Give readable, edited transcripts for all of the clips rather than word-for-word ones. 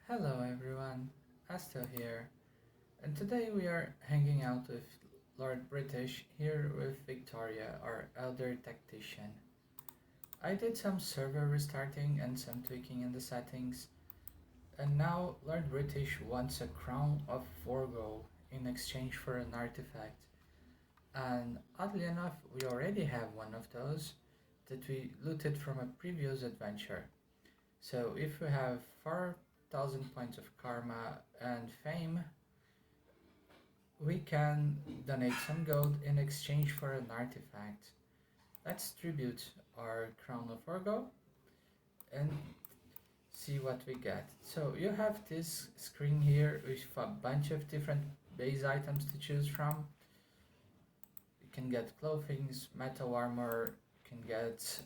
Hello everyone, Astel here, and today we are hanging out with Lord British here with Victoria, our elder tactician. I did some server restarting and some tweaking in the settings, and now Lord British wants a crown of Forgo in exchange for an artifact. And oddly enough, we already have one of those that we looted from a previous adventure. So if we have 4,000 points of karma and fame, we can donate some gold in exchange for an artifact. Let's tribute our Crown of Orgo and see what we get. So you have this screen here with a bunch of different base items to choose from. You can get clothing, metal armor, you can get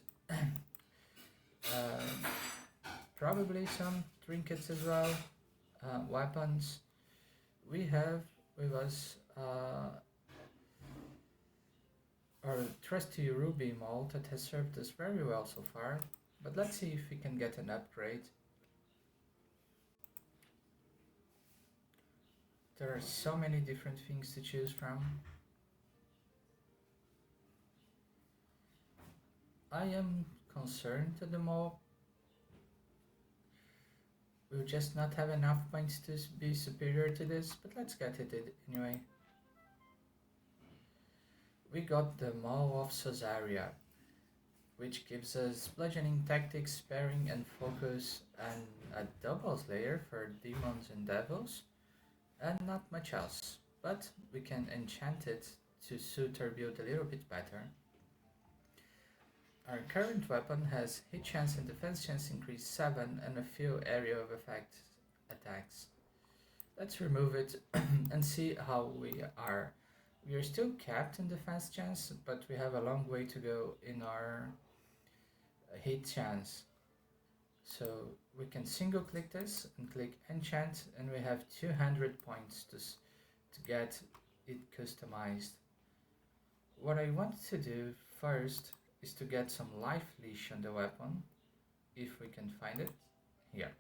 probably some trinkets as well, weapons. We have with us our trusty ruby mold that has served us very well so far, but let's see if we can get an upgrade. There are so many different things to choose from. I am concerned at the moment we'll just not have enough points to be superior to this, but let's get it anyway. We got the Maw of Sosaria, which gives us bludgeoning tactics, sparing and focus, and a double slayer for demons and devils, and not much else, but we can enchant it to suit our build a little bit better. Our current weapon has hit chance and defense chance increase 7 and a few area of effect attacks. Let's remove it and see how we are. We are still capped in defense chance, but we have a long way to go in our hit chance. So we can single click this and click enchant, and we have 200 points to get it customized. What I want to do first is to get some life leash on the weapon, if we can find it here.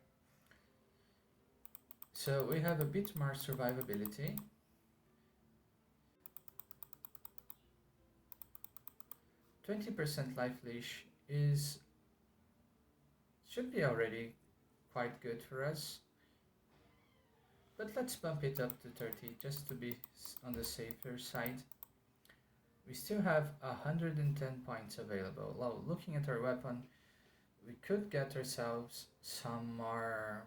So we have a bit more survivability. %20 life leash should be already quite good for us, but let's bump it up to 30 just to be on the safer side. We still have 110 points available. Well, looking at our weapon, we could get ourselves some more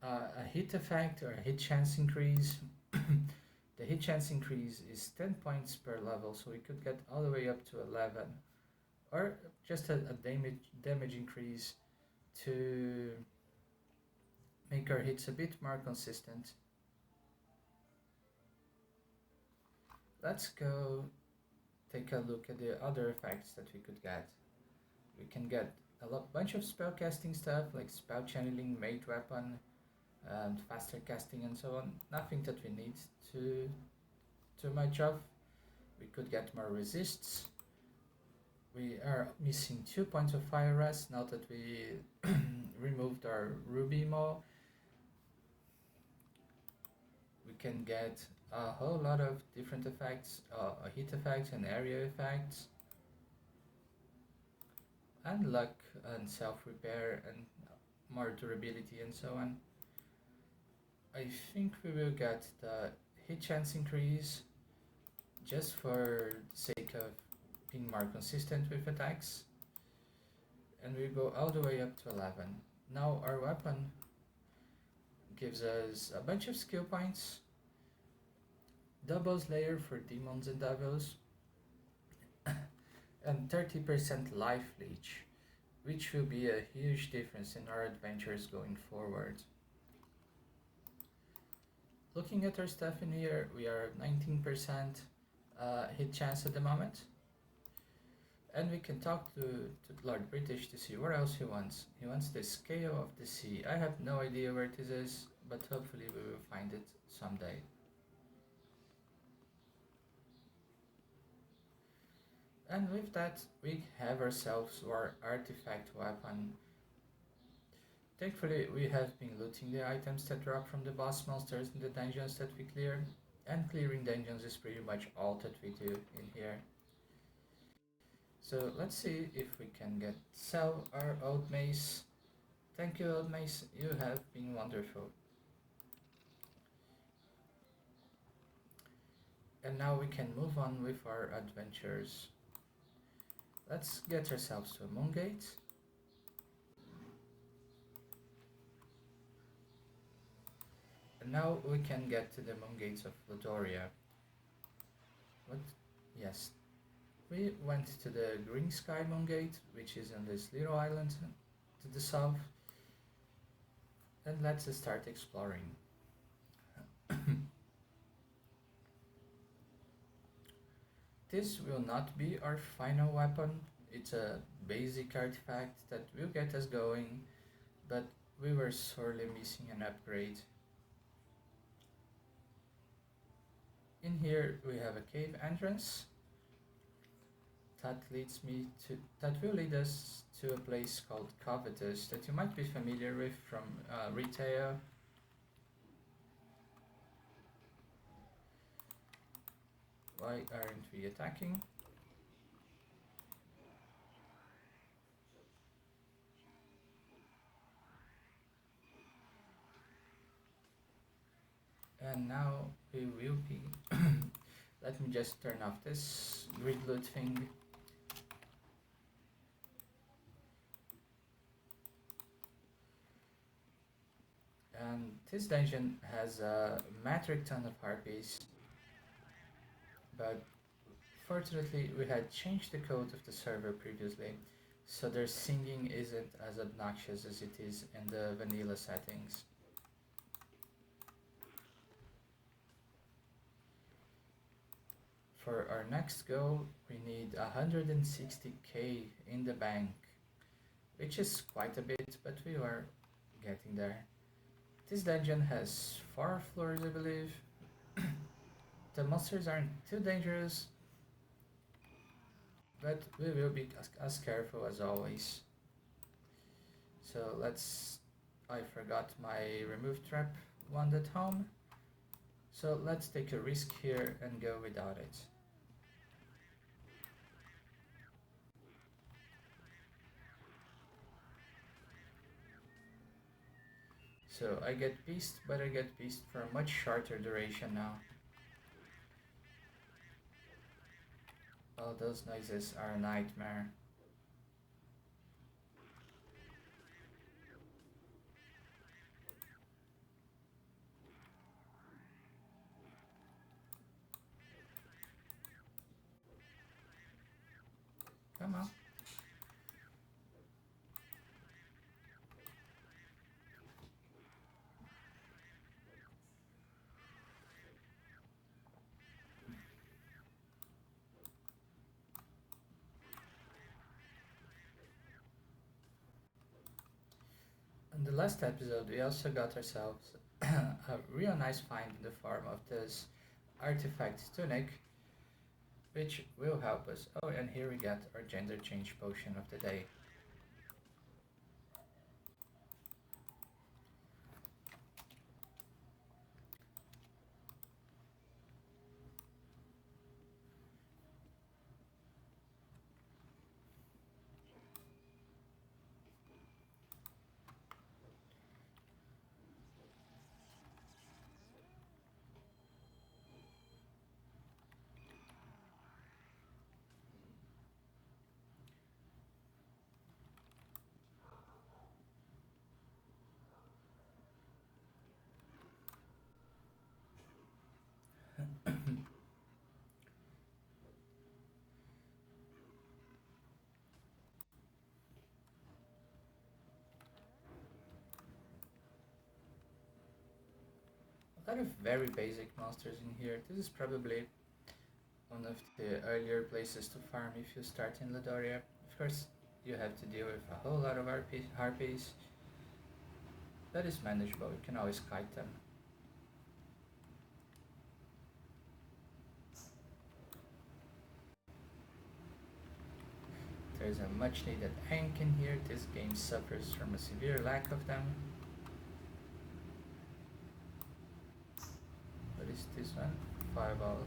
a hit effect or a hit chance increase. The hit chance increase is 10 points per level, so we could get all the way up to 11, or just a damage increase to make our hits a bit more consistent. Let's go take a look at the other effects that we could get. We can get a bunch of spell casting stuff like spell channeling, mage weapon, and faster casting and so on. Nothing that we need too much of. We could get more resists. We are missing 2 points of fire rest now that we removed our ruby maw. We can get a whole lot of different effects, hit effects and area effects, and luck and self-repair and more durability and so on. I think we will get the hit chance increase just for the sake of being more consistent with attacks, and we go all the way up to 11. Now our weapon gives us a bunch of skill points, double slayer for demons and devils, and 30% life leech, which will be a huge difference in our adventures going forward. Looking at our stuff in here, we are 19% hit chance at the moment, and we can talk to Lord British to see what else he wants. He wants the Scale of the Sea. I have no idea where this is, but hopefully we will find it someday. And with that, we have ourselves our artifact weapon. Thankfully, we have been looting the items that drop from the boss monsters in the dungeons that we cleared, and clearing dungeons is pretty much all that we do in here. So let's see if we can sell our old mace. Thank you, old mace, you have been wonderful. And now we can move on with our adventures. Let's get ourselves to a moon gate. And now we can get to the moon gates of Lodoria. What? Yes. We went to the Green Sky Moon Gate, which is on this little island to the south. And let's start exploring. This will not be our final weapon. It's a basic artifact that will get us going, but we were sorely missing an upgrade. In here we have a cave entrance that will lead us to a place called Covetous that you might be familiar with from retail. Why aren't we attacking? And now we will be let me just turn off this grid loot thing. And this dungeon has a metric ton of harpies, but fortunately we had changed the code of the server previously, so their singing isn't as obnoxious as it is in the vanilla settings. For our next goal, we need 160k in the bank, which is quite a bit, but we are getting there. This dungeon has 4 floors, I believe. The monsters aren't too dangerous, but we will be as careful as always. So I forgot my remove trap wand at home, so let's take a risk here and go without it. So I get beast, but I get beast for a much shorter duration now. All those noises are a nightmare. Come on. In the last episode, we also got ourselves a real nice find in the form of this artifact tunic, which will help us. Oh, and here we get our gender change potion of the day. A lot of very basic monsters in here. This is probably one of the earlier places to farm if you start in Ladoria. Of course, you have to deal with a whole lot of harpies. That is manageable, you can always kite them. There's a much needed ankh in here. This game suffers from a severe lack of them. What is this one? Fireball.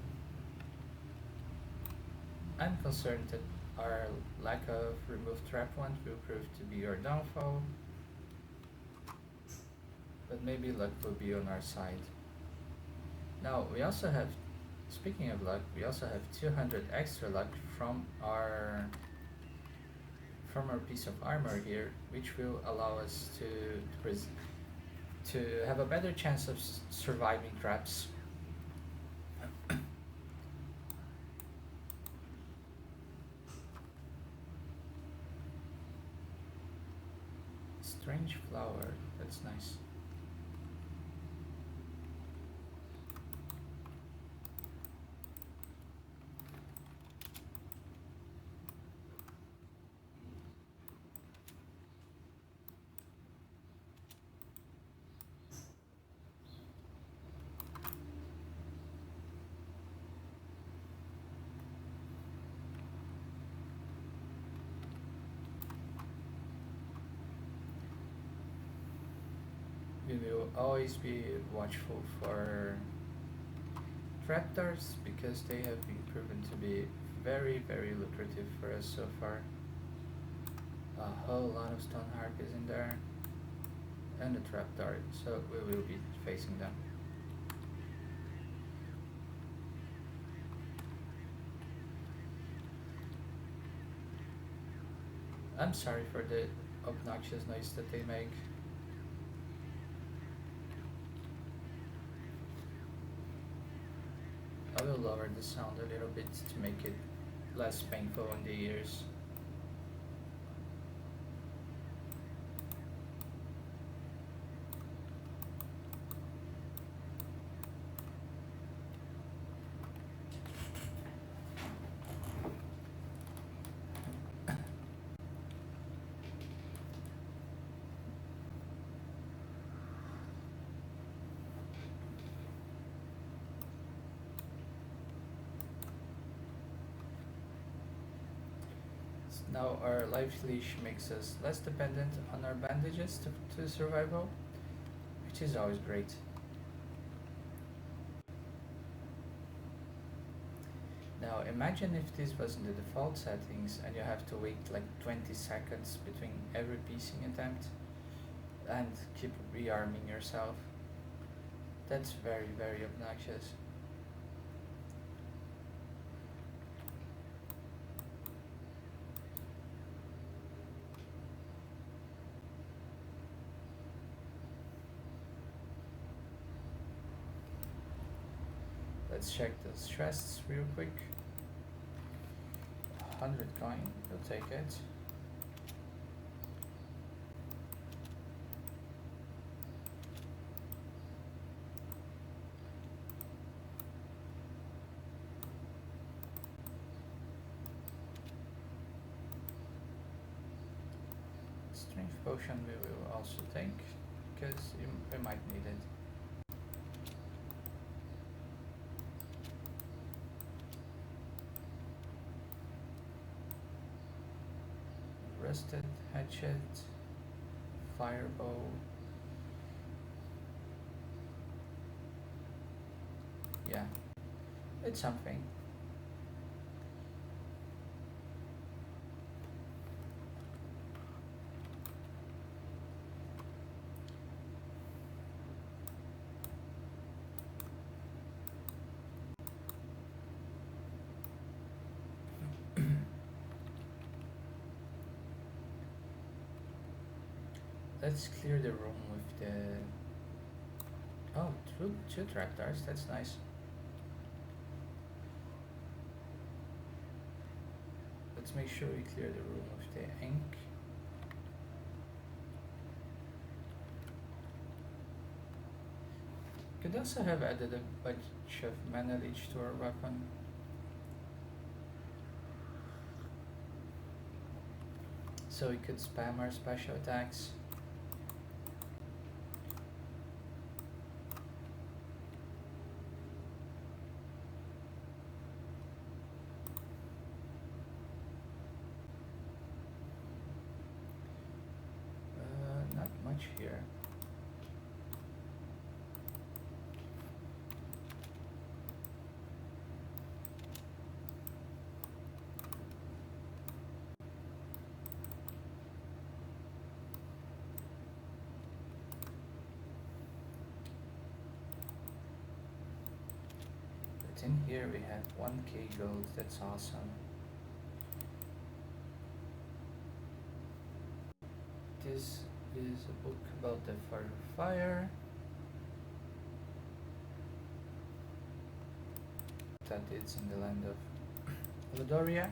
I'm concerned that our lack of removed trap ones will prove to be our downfall. But maybe luck will be on our side. Now we also have, speaking of luck, we also have 200 extra luck from our piece of armor here, which will allow us to have a better chance of surviving traps. Strange flower, that's nice. We will always be watchful for trapdoors because they have been proven to be very, very lucrative for us so far. A whole lot of stone harpies in there and a trapdoor, so we will be facing them. I'm sorry for the obnoxious noise that they make. I will lower the sound a little bit to make it less painful in the ears. Now our life leash makes us less dependent on our bandages to survival, which is always great. Now imagine if this was in the default settings and you have to wait like 20 seconds between every piecing attempt and keep rearming yourself. That's very, very obnoxious. Let's check the stress real quick. 100 coin, we'll take it. Strength potion we will also take, because we might need it. Rusted hatchet, firebow. Yeah, it's something. Let's clear the room with the... Oh, two trapdoors, that's nice. Let's make sure we clear the room with the ankh. Could also have added a bunch of mana leech to our weapon. So we could spam our special attacks. in here we have 1k gold, that's awesome. This is a book about the fire. That it's in the land of Ladoria.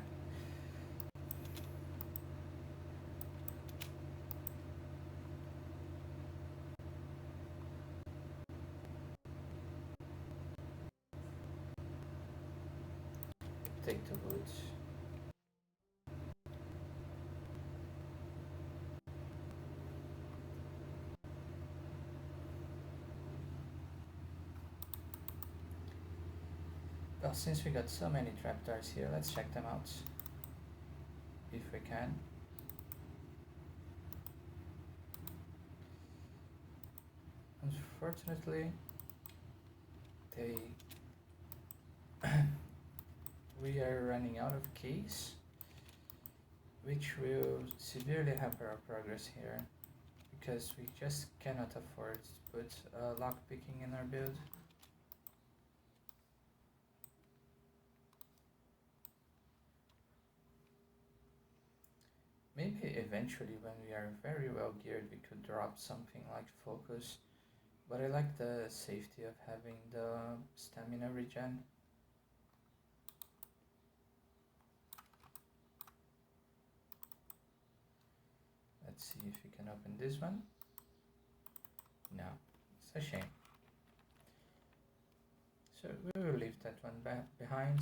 Take the woods. Well, since we got so many trapdoors here, let's check them out. If we can. Unfortunately, they we are running out of keys, which will severely hamper our progress here, because we just cannot afford to put lockpicking in our build. Maybe eventually when we are very well geared we could drop something like focus, but I like the safety of having the stamina regen. Let's see if we can open this one. No, it's a shame. So we will leave that one behind.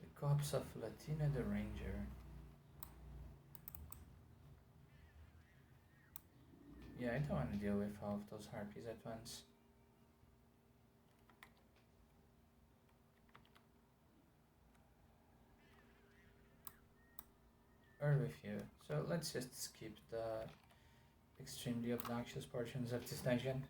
The corpse of Latina the Ranger. Yeah, I don't want to deal with all of those harpies at once. Or with you. So let's just skip the extremely obnoxious portions of this dungeon.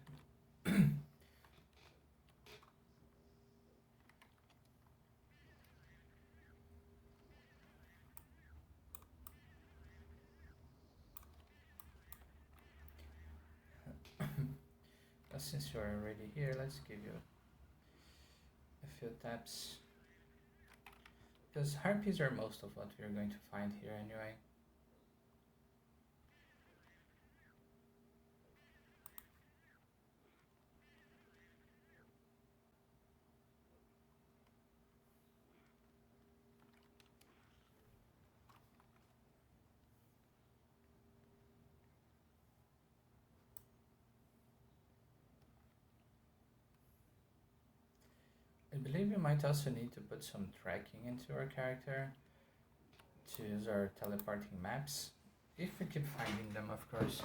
But since you're already here, let's give you a few taps. Because harpies are most of what we're going to find here anyway. I believe we might also need to put some tracking into our character to use our teleporting maps, if we keep finding them, of course.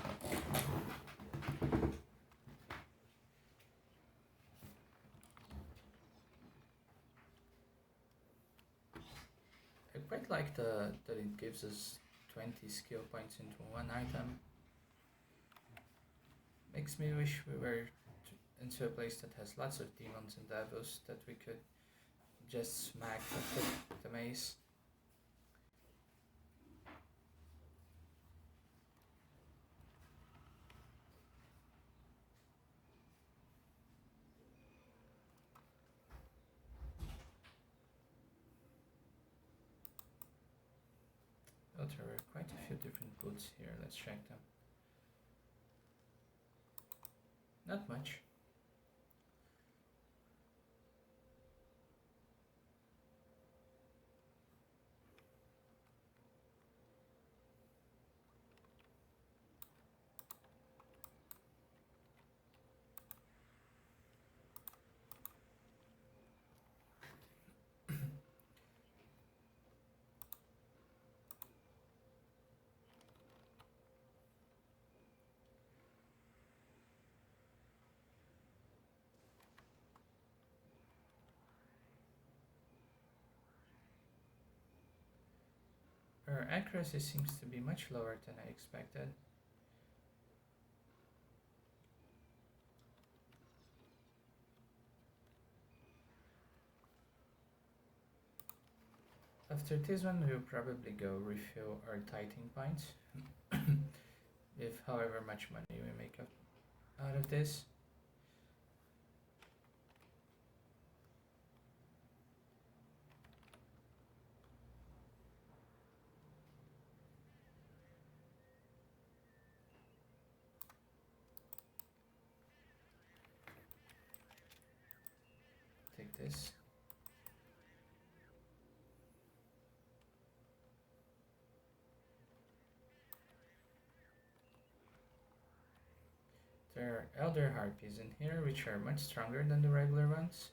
I quite like that it gives us 20 skill points into one item. Makes me wish we were into a place that has lots of demons and devils that we could just smack with the mace. Oh, there are quite a few different boots here, let's check them. Not much. Our accuracy seems to be much lower than I expected. After this one, we'll probably go refill our tithing points. If however much money we make out of this. Take this. There are elder harpies in here, which are much stronger than the regular ones.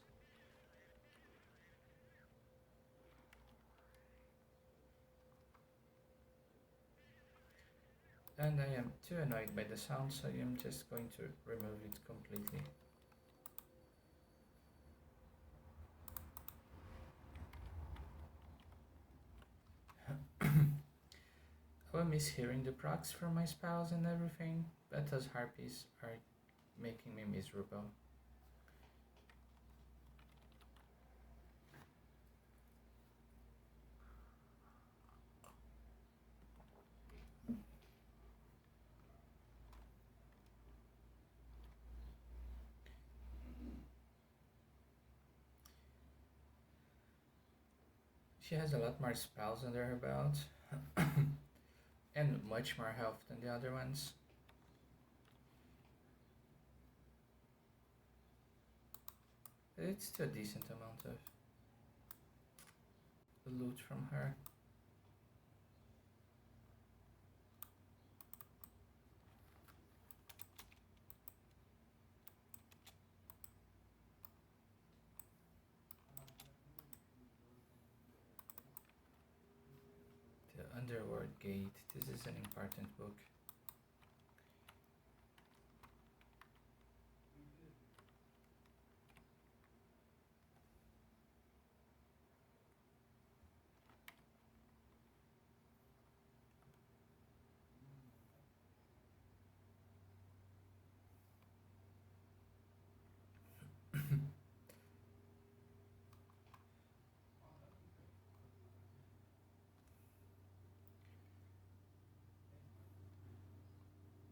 And I am too annoyed by the sound, so I am just going to remove it completely. I will miss hearing the procs from my spouse and everything, but those harpies are making me miserable. She has a lot more spells under her belt, and much more health than the other ones. But it's still a decent amount of loot from her. The Underworld Gate. This is an important book.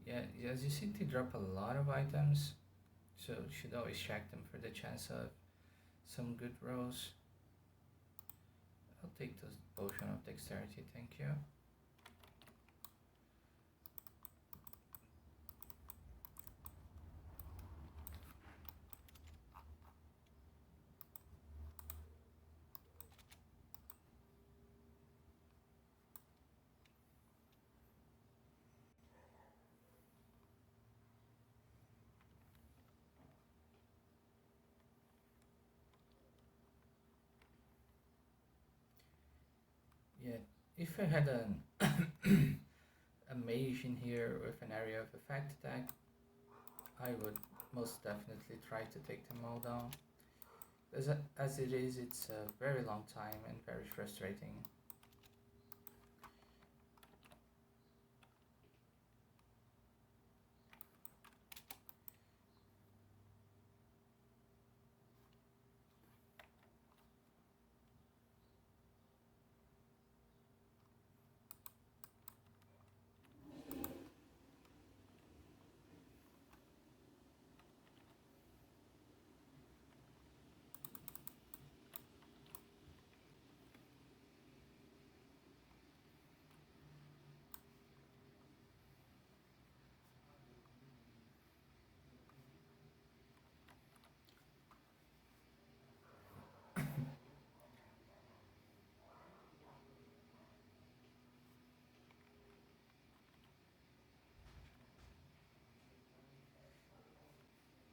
Yeah, as you see, they drop a lot of items, so you should always check them for the chance of some good rolls. I'll take this potion of dexterity, thank you. Yeah, if I had a mage in here with an area of effect attack, I would most definitely try to take them all down. As it is, it's a very long time and very frustrating.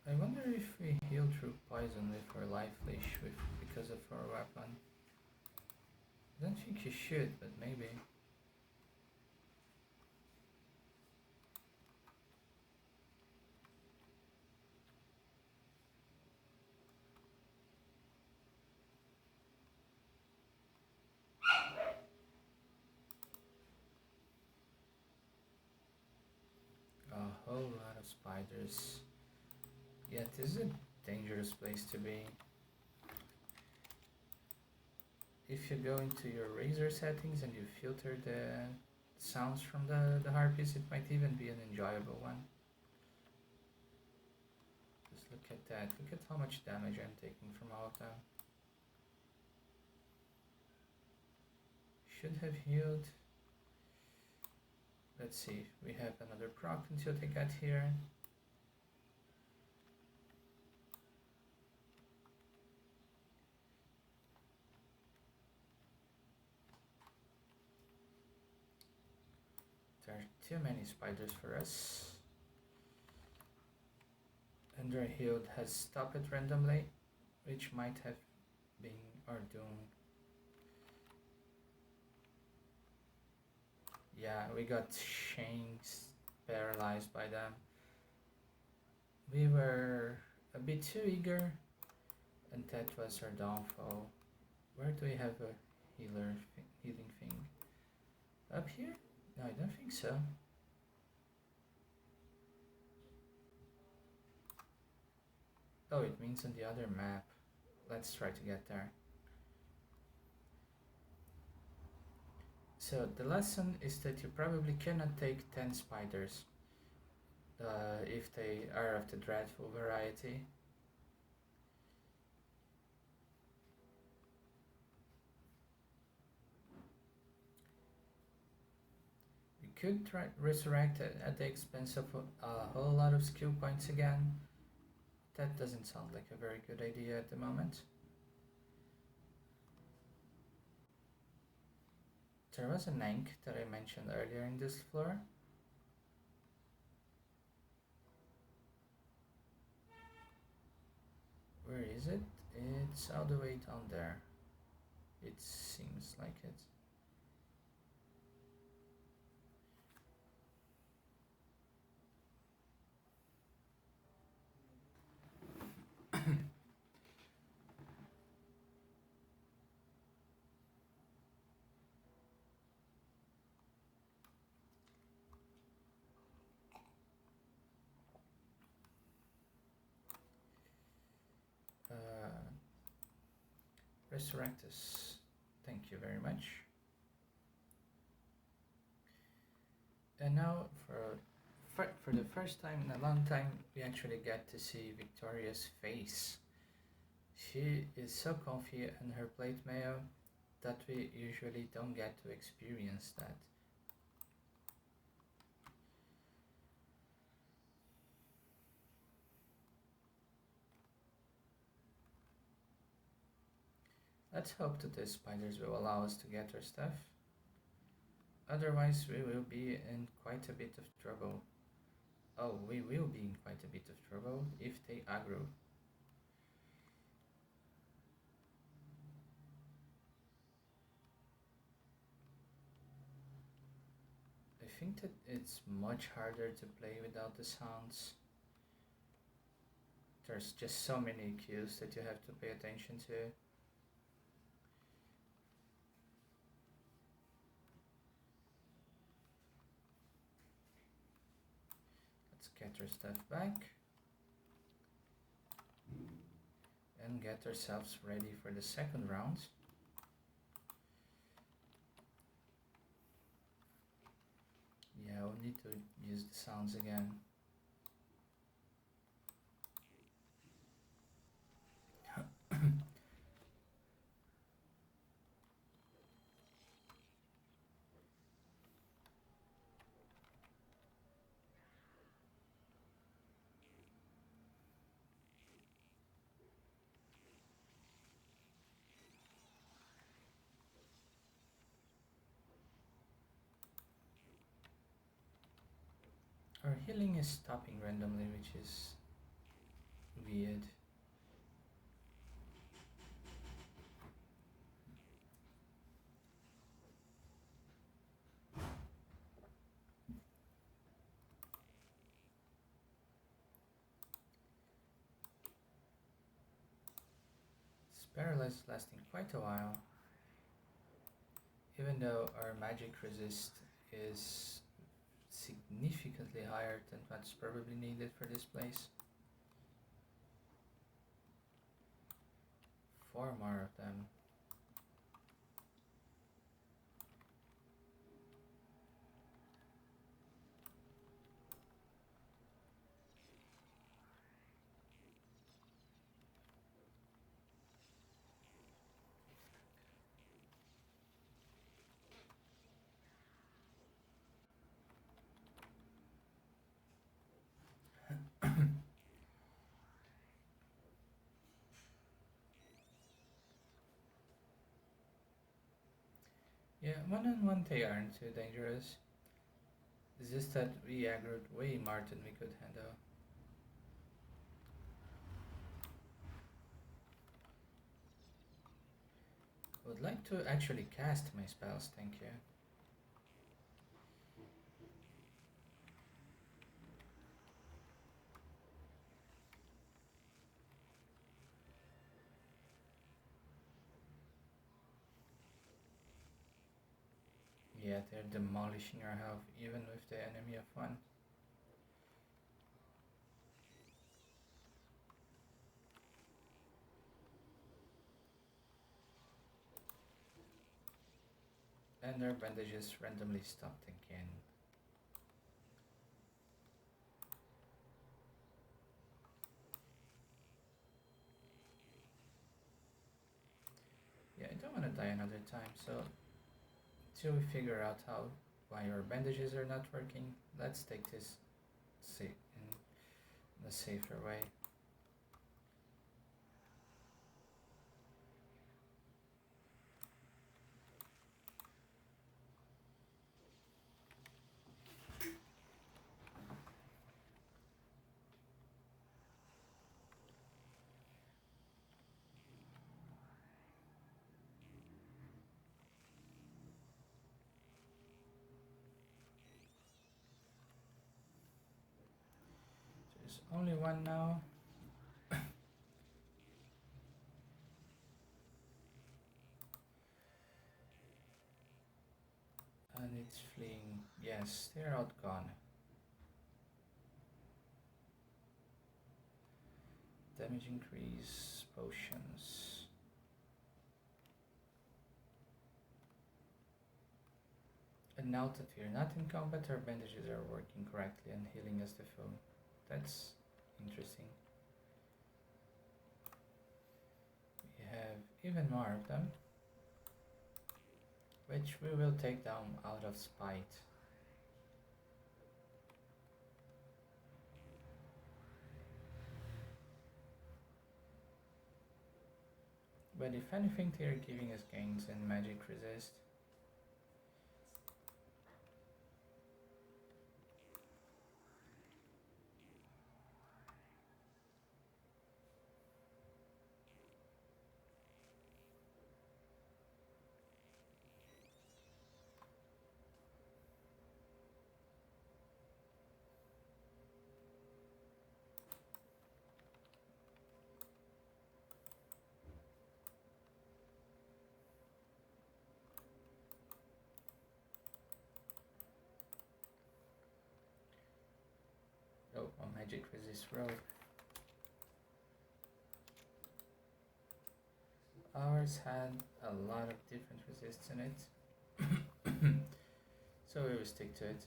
I wonder if we heal through poison with our life leash because of our weapon. I don't think you should, but maybe. A whole lot of spiders. Yeah, this is a dangerous place to be. if you go into your razor settings and you filter the sounds from the harpies, it might even be an enjoyable one. Just look at that. Look at how much damage I'm taking from all of them. Should have healed. Let's see, we have another proc until they get here. There are too many spiders for us. And their healed has stopped randomly, which might have been our doom. Yeah, we got shanks paralyzed by them. We were a bit too eager, and that was our downfall. Where do we have a healing thing? Up here? No, I don't think so. Oh, it means on the other map. Let's try to get there. So the lesson is that you probably cannot take 10 spiders if they are of the dreadful variety. You could try resurrect it at the expense of a whole lot of skill points again. That doesn't sound like a very good idea at the moment. There was an ankh that I mentioned earlier in this floor. Where is it? It's all the way down there. It seems like it. Resurrect us. Thank you very much. And now, for the first time in a long time, we actually get to see Victoria's face. She is so comfy in her plate mail that we usually don't get to experience that. Let's hope that the spiders will allow us to get our stuff. Otherwise, we will be in quite a bit of trouble. Oh, we will be in quite a bit of trouble if they aggro. I think that it's much harder to play without the sounds. There's just so many cues that you have to pay attention to. Let's get our stuff back and get ourselves ready for the second round. Yeah, we'll need to use the sounds again. Our healing is stopping randomly, which is weird. It's paralyzed lasting quite a while. Even though our magic resist is significantly higher than what's probably needed for this place. 4 more of them. Yeah, one-on-one they aren't too dangerous. It's just that we aggroed way more than we could handle. Would like to actually cast my spells, thank you. Yeah, they're demolishing our health even with the enemy of one. And our bandages randomly stopped again. Yeah, I don't want to die another time, so till we figure out how why our bandages are not working, let's take this in a safer way. There's only one now. And it's fleeing. Yes, they're all gone. Damage increase, potions. And now that we're not in combat, our bandages are working correctly and healing us the foam. That's interesting. We have even more of them, which we will take down out of spite. But if anything, they are giving us gains in magic resist. Oh, a magic resist robe. Ours had a lot of different resists in it. So we will stick to it.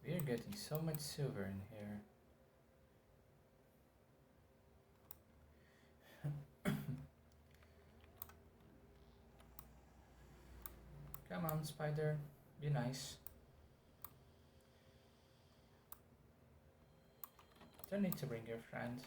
We are getting so much silver in here. Come on, spider, be nice. Don't need to bring your friend.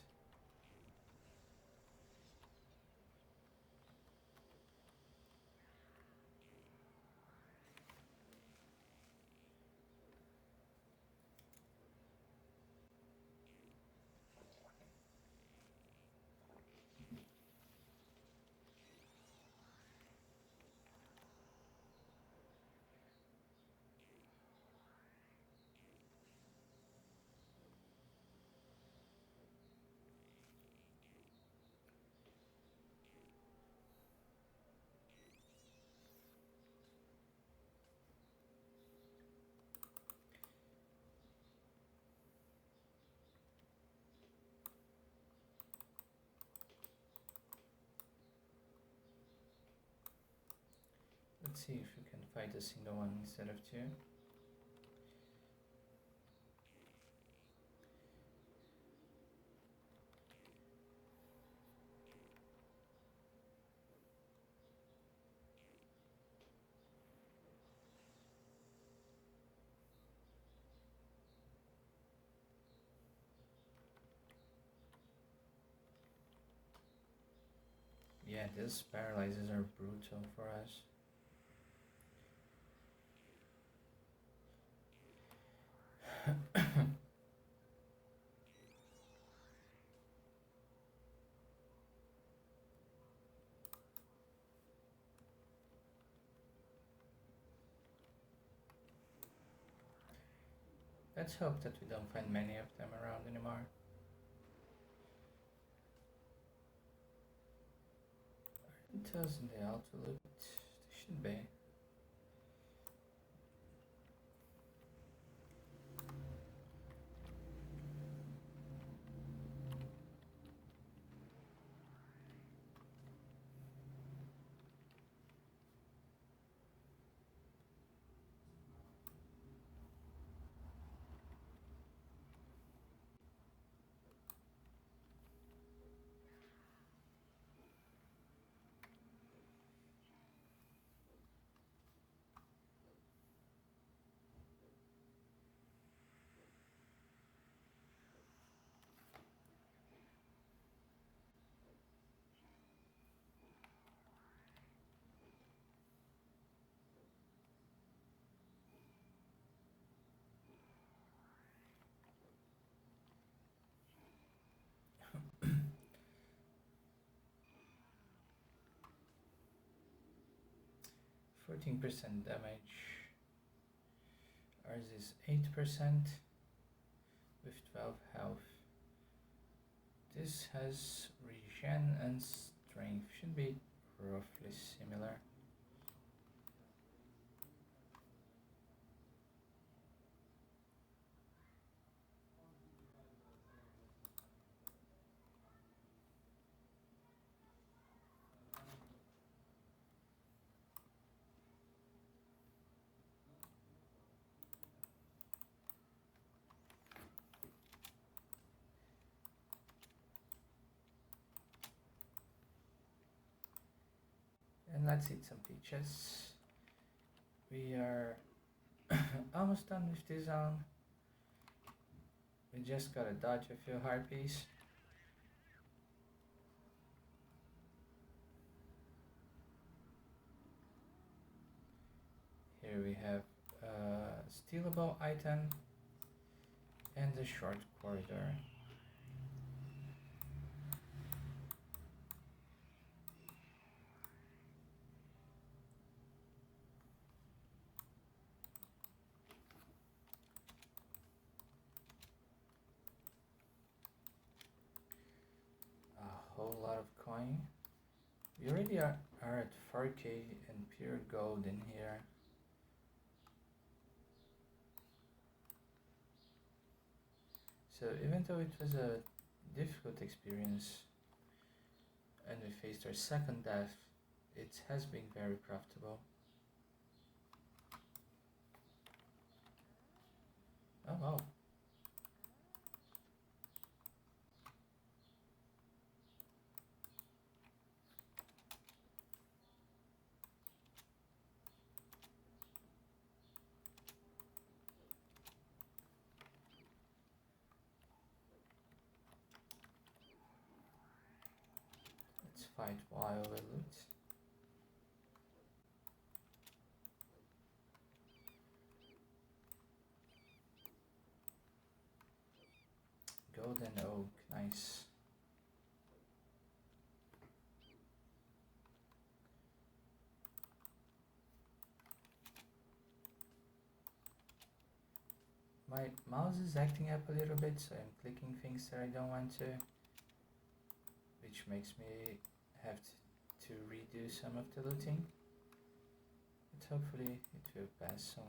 Let's see if we can fight a single one instead of two. Yeah, these paralyzers are brutal for us. Let's hope that we don't find many of them around anymore. It doesn't they all to loot? They should be. 14% damage. Ours is 8% with 12 health. This has regen and strength. Should be roughly similar. And let's eat some peaches. We are almost done with this zone. We just gotta dodge a few harpies. Here we have a stealable item and a short corridor. A whole lot of coin. We already are at 4k and pure gold in here. So even though it was a difficult experience and we faced our second death, it has been very profitable. Oh wow. Let's fight while we loot. Golden oak, nice. My mouse is acting up a little bit, so I'm clicking things that I don't want to, which makes me have to redo some of the looting, but hopefully it will pass soon.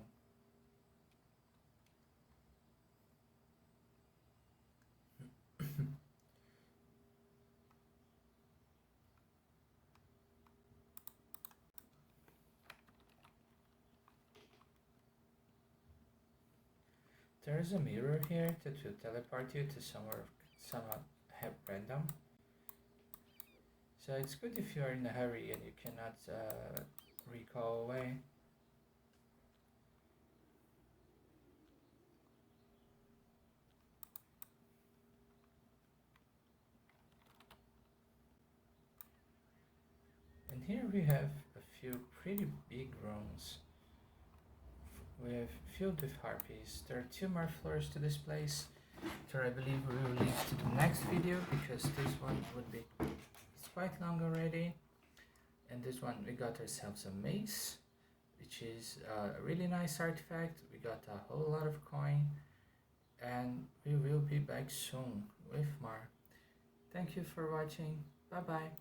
There is a mirror here that will teleport you to somewhere somewhat random. So it's good if you are in a hurry and you cannot recall away. And here we have a few pretty big rooms with filled with harpies. There are 2 more floors to this place, so I believe we will leave to the next video because this one would be it's quite long already. And this one we got ourselves a mace, which is a really nice artifact. We got a whole lot of coin, and we will be back soon with more. Thank you for watching. Bye bye.